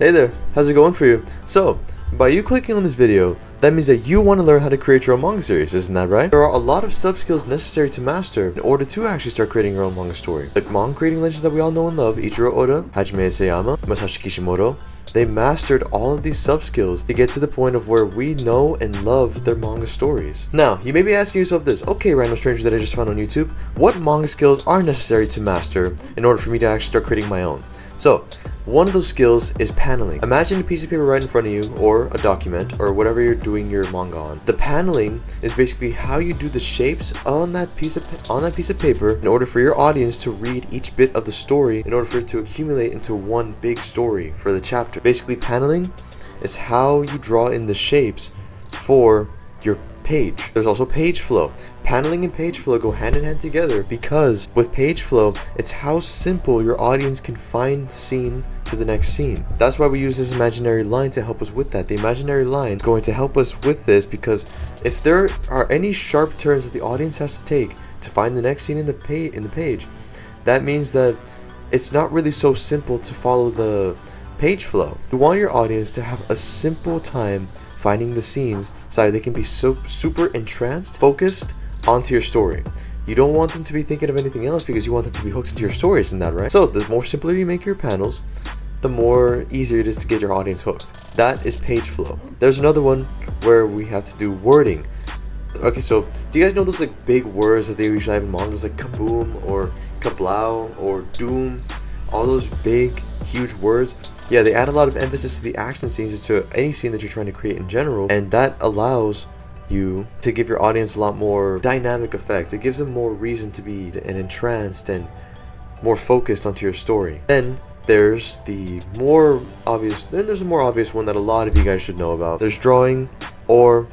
Hey there, how's it going for you? So, by you clicking on this video, that means that you want to learn how to create your own manga series, isn't that right? There are a lot of sub-skills necessary to master in order to actually start creating your own manga story. Like manga creating legends that we all know and love, Ichiro Oda, Hajime Isayama, Masashi Kishimoto, they mastered all of these sub-skills to get to the point of where we know and love their manga stories. Now, you may be asking yourself this, okay random stranger that I just found on YouTube, what manga skills are necessary to master in order for me to actually start creating my own? So, one of those skills is paneling. Imagine a piece of paper right in front of you, or a document, or whatever you're doing your manga on. The paneling is basically how you do the shapes on that piece of paper in order for your audience to read each bit of the story in order for it to accumulate into one big story for the chapter. Basically, paneling is how you draw in the shapes for your page. There's also page flow. Paneling and page flow go hand in hand together because with page flow, it's how simple your audience can find the scene to the next scene. That's why we use this imaginary line to help us with that. The imaginary line is going to help us with this because if there are any sharp turns that the audience has to take to find the next scene in the page, that means that it's not really so simple to follow the page flow. You want your audience to have a simple time finding the scenes so that they can be so super entranced, focused onto your story. You don't want them to be thinking of anything else because you want them to be hooked into your story, isn't that right? So the more simpler you make your panels, the more easier it is to get your audience hooked. That is page flow. There's another one where we have to do wording. Okay, so do you guys know those like big words that they usually have in mangas like kaboom or kablow or doom? All those big, huge words. Yeah, they add a lot of emphasis to the action scenes or to any scene that you're trying to create in general, and that allows you to give your audience a lot more dynamic effect. It gives them more reason to be entranced and more focused onto your story. Then there's a more obvious one that a lot of you guys should know about. There's drawing or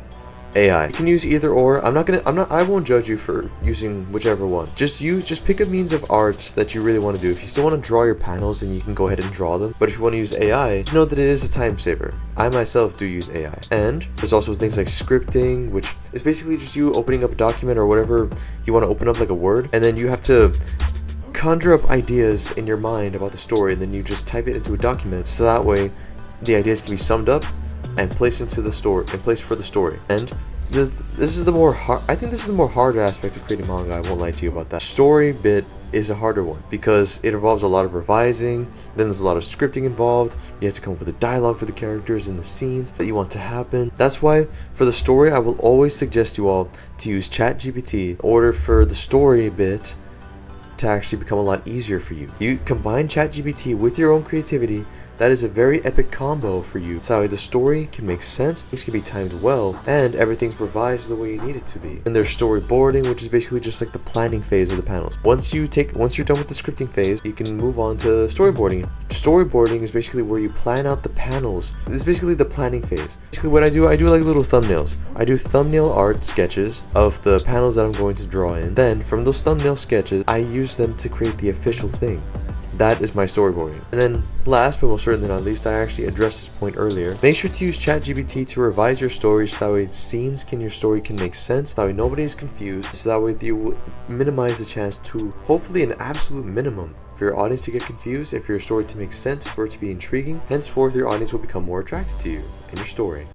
AI. You can use either or. I won't judge you for using whichever one. Just pick a means of art that you really want to do. If you still want to draw your panels, then you can go ahead and draw them. But if you want to use AI, just know that it is a time saver. I myself do use AI. And there's also things like scripting, which is basically just you opening up a document or whatever you want to open up, like a Word, and then you have to conjure up ideas in your mind about the story, and then you just type it into a document, so that way the ideas can be summed up and placed into the story, and placed for the story. And this is the more harder aspect of creating manga. I won't lie to you about that. Story bit is a harder one because it involves a lot of revising. Then there's a lot of scripting involved. You have to come up with a dialogue for the characters and the scenes that you want to happen. That's why for the story, I will always suggest you all to use ChatGPT in order for the story bit to actually become a lot easier for you. You combine ChatGPT with your own creativity. That is a very epic combo for you. So the story can make sense, things can be timed well, and everything's revised the way you need it to be. And there's storyboarding, which is basically just like the planning phase of the panels. Once you're done with the scripting phase, you can move on to storyboarding. Storyboarding is basically where you plan out the panels. This is basically the planning phase. Basically what I do like little thumbnails. I do thumbnail art sketches of the panels that I'm going to draw in. Then from those thumbnail sketches, I use them to create the official thing. That is my storyboarding. And then last but most certainly not least, I actually addressed this point earlier. Make sure to use ChatGPT to revise your story so that way scenes in your story can make sense, so that way nobody is confused, so that way you minimize the chance to, hopefully an absolute minimum, for your audience to get confused and for your story to make sense, for it to be intriguing. Henceforth, your audience will become more attracted to you and your story.